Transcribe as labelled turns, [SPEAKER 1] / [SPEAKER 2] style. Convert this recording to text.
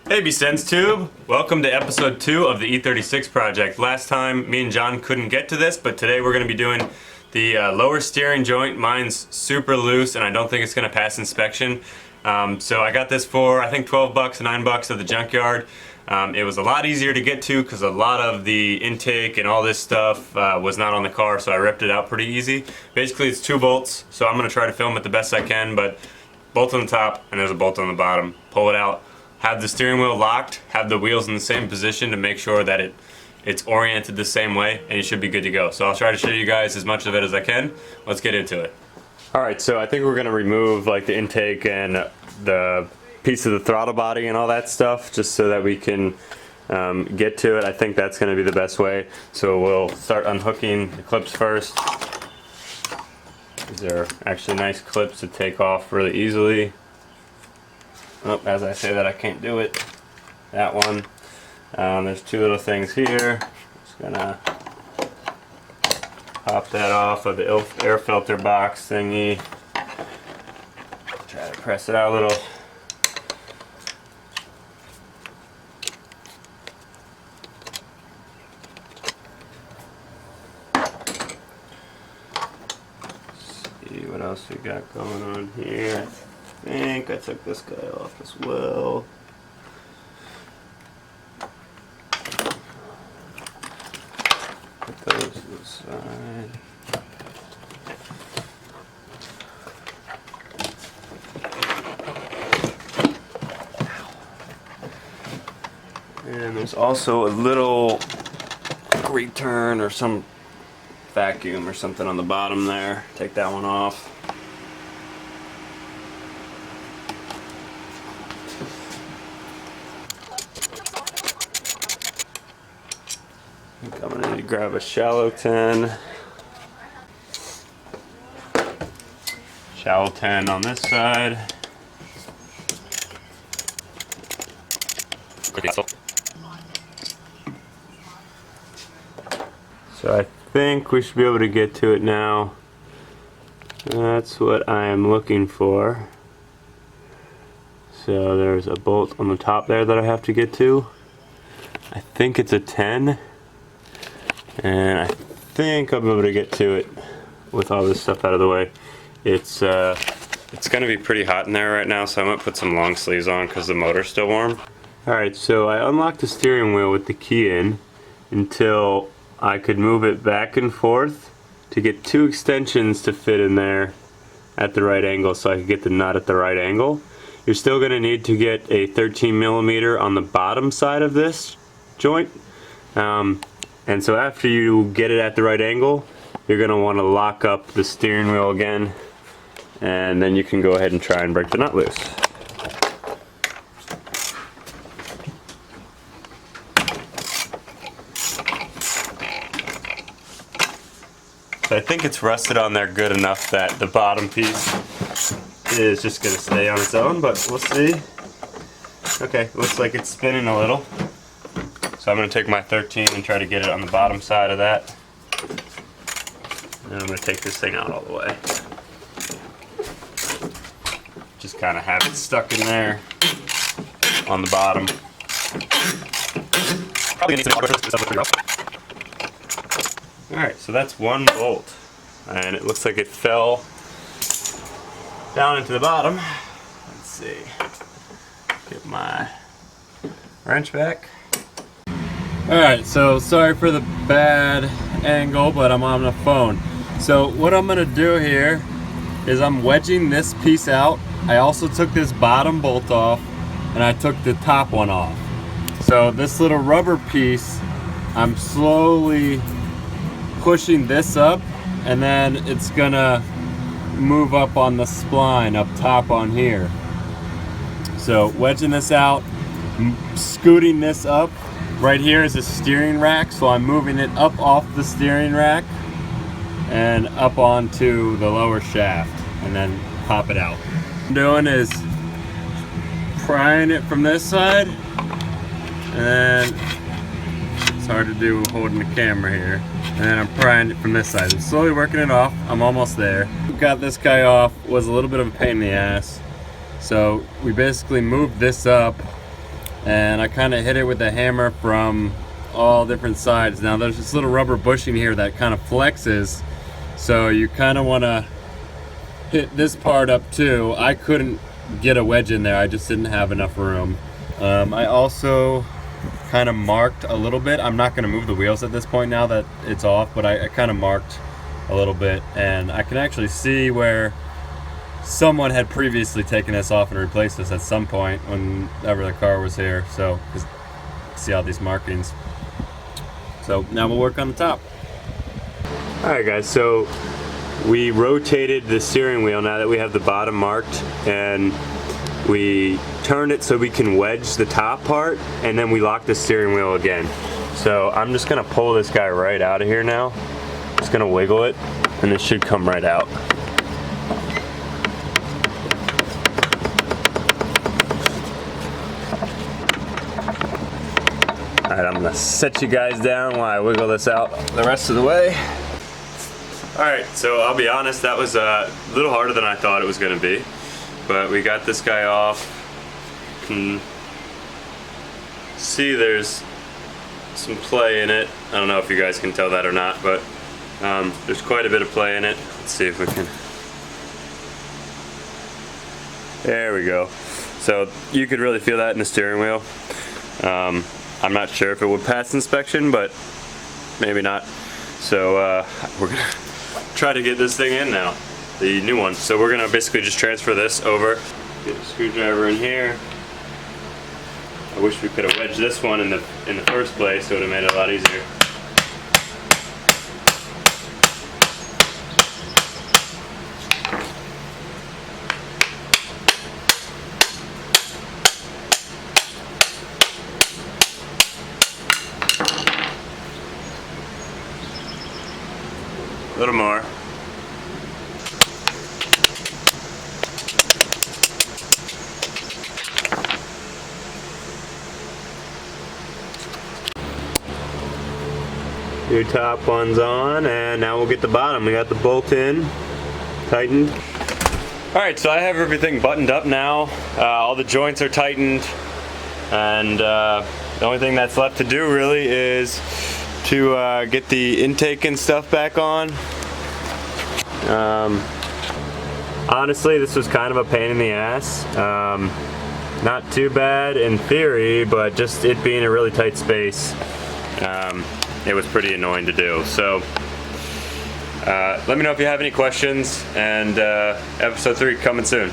[SPEAKER 1] Hey B-Sense Tube! Welcome to episode 2 of the E36 project. Last time me and John couldn't get to this, but today we're going to be doing the lower steering joint. Mine's super loose and I don't think it's going to pass inspection. So I got this for I think 12 bucks, $9 at the junkyard. It was a lot easier to get to because a lot of the intake and all this stuff was not on the car, so I ripped it out pretty easy. Basically it's 2 bolts, so I'm going to try to film it the best I can, but bolt on the top and there's a bolt on the bottom. Pull it out. Have the steering wheel locked, have the wheels in the same position to make sure that it's oriented the same way, and you should be good to go. So I'll try to show you guys as much of it as I can. Let's get into it. Alright, so I think we're going to remove like the intake and the piece of the throttle body and all that stuff just so that we can get to it. I think that's going to be the best way. So we'll start unhooking the clips first. These are actually nice clips to take off really easily. Oh, as I say that, I can't do it. That one. There's 2 little things here. Just gonna pop that off of the air filter box thingy. Try to press it out a little. Let's see what else we got going on here. I think I took this guy off as well. Put those to the side. And there's also a little return or some vacuum or something on the bottom there. Take that one off. I think I'm going to need to grab a shallow 10. Shallow 10 on this side. So I think we should be able to get to it now. That's what I am looking for. So there's a bolt on the top there that I have to get to. I think it's a 10. And I think I'll be able to get to it with all this stuff out of the way. It's going to be pretty hot in there right now, so I'm going to put some long sleeves on because the motor's still warm. Alright, so I unlocked the steering wheel with the key in until I could move it back and forth to get 2 extensions to fit in there at the right angle so I could get the nut at the right angle. You're still going to need to get a 13mm on the bottom side of this joint. And so after you get it at the right angle, you're going to want to lock up the steering wheel again, and then you can go ahead and try and break the nut loose. So I think it's rusted on there good enough that the bottom piece is just going to stay on its own, but we'll see. Okay, looks like it's spinning a little. So I'm going to take my 13 and try to get it on the bottom side of that. And I'm going to take this thing out all the way. Just kind of have it stuck in there on the bottom. Alright, so that's 1 bolt. And it looks like it fell down into the bottom. Let's see. Get my wrench back. Alright, so sorry for the bad angle, but I'm on the phone. So what I'm going to do here is I'm wedging this piece out. I also took this bottom bolt off and I took the top one off. So this little rubber piece, I'm slowly pushing this up and then it's going to move up on the spline up top on here. So wedging this out, scooting this up. Right here is a steering rack, so I'm moving it up off the steering rack and up onto the lower shaft and then pop it out. What I'm doing is prying it from this side, and it's hard to do holding the camera here. And then I'm prying it from this side. I'm slowly working it off. I'm almost there. Got this guy off. Was a little bit of a pain in the ass. So we basically moved this up and I kind of hit it with a hammer from all different sides. Now there's this little rubber bushing here that kind of flexes, so you kind of want to hit this part up too. I couldn't get a wedge in there, I just didn't have enough room. I also kind of marked a little bit. I'm not going to move the wheels at this point now that it's off, but I kind of marked a little bit, and I can actually see where someone had previously taken this off and replaced this at some point whenever the car was here. So see all these markings. So now we'll work on the top. Alright guys, so we rotated the steering wheel now that we have the bottom marked, and we turned it so we can wedge the top part, and then we lock the steering wheel again. So I'm just gonna pull this guy right out of here now. Just gonna wiggle it, and it should come right out. Alright, I'm gonna set you guys down while I wiggle this out the rest of the way. Alright, so I'll be honest, that was a little harder than I thought it was gonna be. But we got this guy off. You can see there's some play in it. I don't know if you guys can tell that or not, but there's quite a bit of play in it. Let's see if we can. There we go. So you could really feel that in the steering wheel. I'm not sure if it would pass inspection, but maybe not. So we're gonna try to get this thing in now, the new one. So we're gonna basically just transfer this over. Get a screwdriver in here. I wish we could have wedged this one in the first place. It would have made it a lot easier. A little more. New top one's on, and now we'll get the bottom. We got the bolt in, tightened. Alright, so I have everything buttoned up now. All the joints are tightened, and the only thing that's left to do really is to get the intake and stuff back on. Honestly, this was kind of a pain in the ass. Not too bad in theory, but just it being a really tight space, it was pretty annoying to do. So let me know if you have any questions, and episode 3 coming soon.